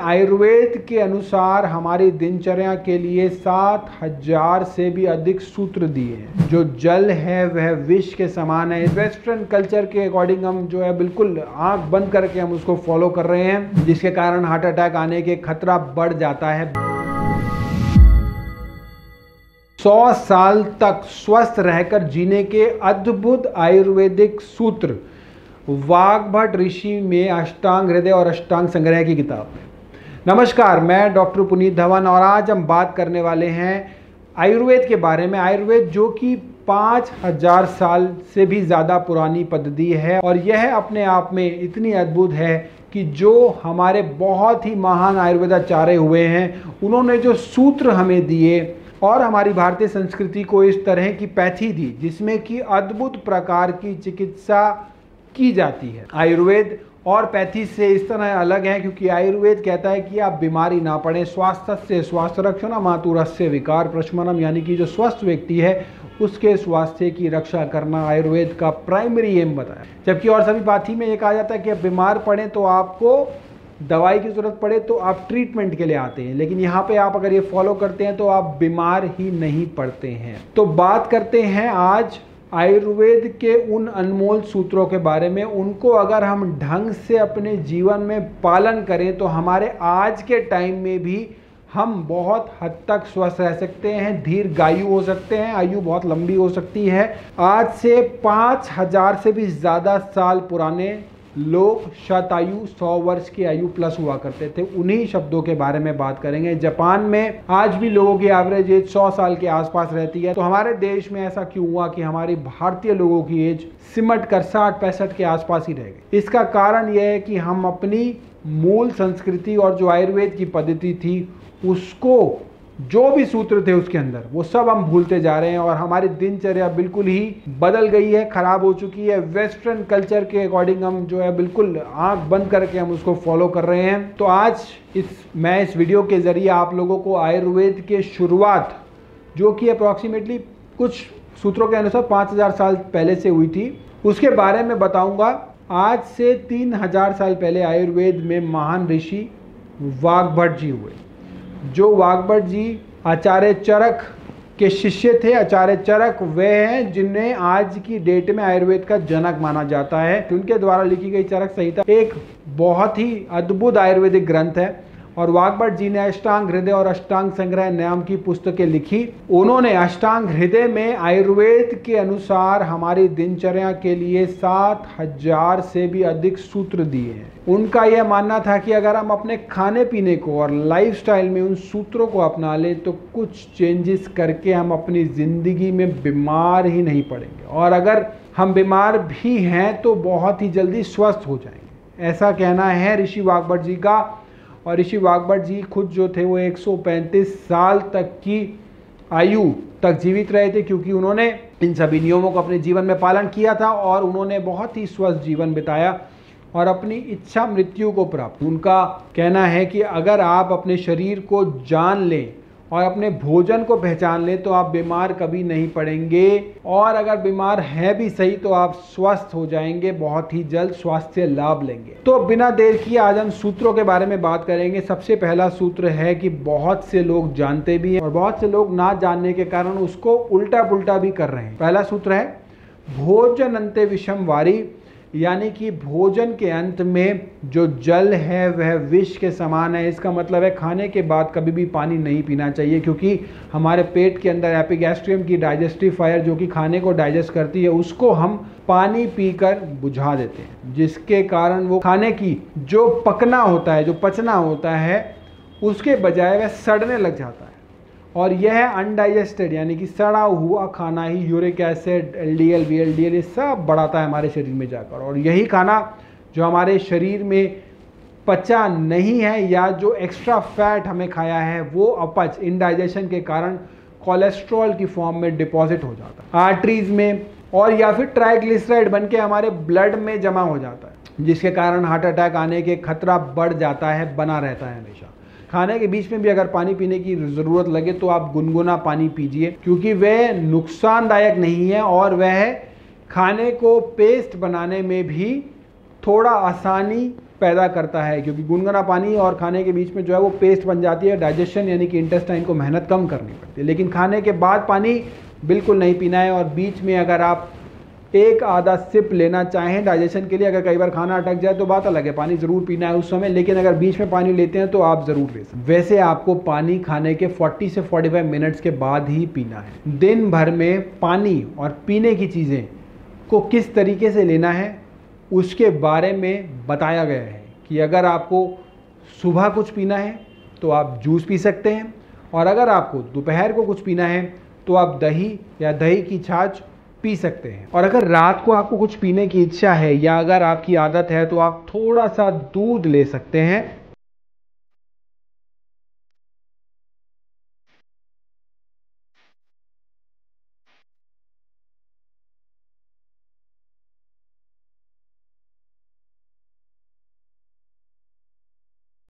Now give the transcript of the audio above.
आयुर्वेद के अनुसार हमारी दिनचर्या के लिए 7000 से भी अधिक सूत्र दिए हैं। जो जल है वह विष के समान है। वेस्टर्न कल्चर के अकॉर्डिंग हम जो है बिल्कुल आंख बंद करके हम उसको फॉलो कर रहे हैं, जिसके कारण हार्ट अटैक आने के खतरा बढ़ जाता है। 100 साल तक स्वस्थ रहकर जीने के अद्भुत आयुर्वेदिक सूत्र वाग्भट ऋषि में अष्टांग हृदय और अष्टांग संग्रह की किताब है। नमस्कार, मैं डॉक्टर पुनीत धवन और आज हम बात करने वाले हैं आयुर्वेद के बारे में। आयुर्वेद जो कि 5000 साल से भी ज़्यादा पुरानी पद्धति है और यह अपने आप में इतनी अद्भुत है कि जो हमारे बहुत ही महान आयुर्वेदाचार्य हुए हैं, उन्होंने जो सूत्र हमें दिए और हमारी भारतीय संस्कृति को इस तरह की पैथी दी जिसमें कि अद्भुत प्रकार की चिकित्सा की जाती है। आयुर्वेद और पैथी से इस तरह अलग है क्योंकि आयुर्वेद कहता है कि आप बीमारी ना पड़े। स्वास्थ्य से स्वास्थ्य रक्षणम मातुरस्य विकार प्रशमनम, यानी कि जो स्वस्थ व्यक्ति है उसके स्वास्थ्य की रक्षा करना आयुर्वेद का प्राइमरी एम बताया। जबकि और सभी पाथी में ये कहा जाता है कि आप बीमार पड़े तो आपको दवाई की ज़रूरत पड़े तो आप ट्रीटमेंट के लिए आते हैं, लेकिन यहाँ पे आप अगर ये फॉलो करते हैं तो आप बीमार ही नहीं पड़ते हैं। तो बात करते हैं आज आयुर्वेद के उन अनमोल सूत्रों के बारे में। उनको अगर हम ढंग से अपने जीवन में पालन करें तो हमारे आज के टाइम में भी हम बहुत हद तक स्वस्थ रह सकते हैं, दीर्घायु हो सकते हैं, आयु बहुत लंबी हो सकती है। आज से 5000 से भी ज़्यादा साल पुराने लोग शतायु 100 वर्ष की आयु प्लस हुआ करते थे। उन्हीं शब्दों के बारे में बात करेंगे। जापान में आज भी लोगों की एवरेज एज 100 साल के आसपास रहती है। तो हमारे देश में ऐसा क्यों हुआ कि हमारी भारतीय लोगों की एज सिमट कर 60-65 के आसपास ही रह गई? इसका कारण यह है कि हम अपनी मूल संस्कृति और जो आयुर्वेद की पद्धति थी उसको, जो भी सूत्र थे उसके अंदर, वो सब हम भूलते जा रहे हैं और हमारी दिनचर्या बिल्कुल ही बदल गई है, खराब हो चुकी है। वेस्टर्न कल्चर के अकॉर्डिंग हम जो है बिल्कुल आंख बंद करके हम उसको फॉलो कर रहे हैं। तो आज मैं इस वीडियो के जरिए आप लोगों को आयुर्वेद के शुरुआत, जो कि अप्रॉक्सीमेटली कुछ सूत्रों के अनुसार 5000 साल पहले से हुई थी, उसके बारे में बताऊंगा। आज से 3000 साल पहले आयुर्वेद में महान ऋषि वाग्भट जी हुए। जो वाग्भट जी आचार्य चरक के शिष्य थे। आचार्य चरक वे हैं जिन्हें आज की डेट में आयुर्वेद का जनक माना जाता है। उनके द्वारा लिखी गई चरक संहिता एक बहुत ही अद्भुत आयुर्वेदिक ग्रंथ है और वाग्भट जी ने अष्टांग हृदय और अष्टांग संग्रह नाम की पुस्तकें लिखी। उन्होंने अष्टांग हृदय में आयुर्वेद के अनुसार हमारी दिनचर्या के लिए 7000 से भी अधिक सूत्र दिए हैं। उनका यह मानना था कि अगर हम अपने खाने पीने को और लाइफस्टाइल में उन सूत्रों को अपना लें तो कुछ चेंजेस करके हम अपनी ज़िंदगी में बीमार ही नहीं पड़ेंगे, और अगर हम बीमार भी हैं तो बहुत ही जल्दी स्वस्थ हो जाएंगे। ऐसा कहना है ऋषि वाग्भट जी का। और ऋषि वाग्भट जी खुद जो थे वो 135 साल तक की आयु तक जीवित रहे थे, क्योंकि उन्होंने इन सभी नियमों को अपने जीवन में पालन किया था और उन्होंने बहुत ही स्वस्थ जीवन बिताया और अपनी इच्छा मृत्यु को प्राप्त। उनका कहना है कि अगर आप अपने शरीर को जान लें और अपने भोजन को पहचान लें तो आप बीमार कभी नहीं पड़ेंगे, और अगर बीमार हैं भी सही तो आप स्वस्थ हो जाएंगे, बहुत ही जल्द स्वास्थ्य लाभ लेंगे। तो बिना देर किए आज हम सूत्रों के बारे में बात करेंगे। सबसे पहला सूत्र है कि बहुत से लोग जानते भी हैं और बहुत से लोग ना जानने के कारण उसको उल्टा पुल्टा भी कर रहे हैं। पहला सूत्र है भोजन अंते विषम वारी, यानी कि भोजन के अंत में जो जल है वह विष के समान है। इसका मतलब है खाने के बाद कभी भी पानी नहीं पीना चाहिए, क्योंकि हमारे पेट के अंदर एपिगैस्ट्रियम की डाइजेस्टिव फायर जो कि खाने को डाइजेस्ट करती है उसको हम पानी पीकर बुझा देते हैं, जिसके कारण वो खाने की जो पकना होता है, जो पचना होता है, उसके बजाय वह सड़ने लग जाता है और यह अनडाइजेस्टेड यानी कि सड़ा हुआ खाना ही यूरिक एसिड, LDL, VLDL ये सब बढ़ाता है हमारे शरीर में जाकर। और यही खाना जो हमारे शरीर में पचा नहीं है या जो एक्स्ट्रा फैट हमें खाया है वो अपच, इनडाइजेशन के कारण कोलेस्ट्रॉल की फॉर्म में डिपॉजिट हो जाता है आर्टरीज में, और या फिर ट्राइग्लिसराइड बन के हमारे ब्लड में जमा हो जाता है, जिसके कारण हार्ट अटैक आने के खतरा बढ़ जाता है, बना रहता है हमेशा। खाने के बीच में भी अगर पानी पीने की ज़रूरत लगे तो आप गुनगुना पानी पीजिए, क्योंकि वह नुकसानदायक नहीं है और वह खाने को पेस्ट बनाने में भी थोड़ा आसानी पैदा करता है, क्योंकि गुनगुना पानी और खाने के बीच में जो है वो पेस्ट बन जाती है, डाइजेशन यानी कि इंटेस्टाइन को मेहनत कम करनी पड़ती है। लेकिन खाने के बाद पानी बिल्कुल नहीं पीना है, और बीच में अगर आप एक आधा सिप लेना चाहें डाइजेशन के लिए, अगर कई बार खाना अटक जाए तो बात अलग है, पानी ज़रूर पीना है उस समय, लेकिन अगर बीच में पानी लेते हैं तो आप ज़रूर ले सकते हैं। वैसे आपको पानी खाने के 40 से 45 मिनट्स के बाद ही पीना है। दिन भर में पानी और पीने की चीज़ें को किस तरीके से लेना है उसके बारे में बताया गया है कि अगर आपको सुबह कुछ पीना है तो आप जूस पी सकते हैं, और अगर आपको दोपहर को कुछ पीना है तो आप दही या दही की छाछ पी सकते हैं, और अगर रात को आपको कुछ पीने की इच्छा है या अगर आपकी आदत है तो आप थोड़ा सा दूध ले सकते हैं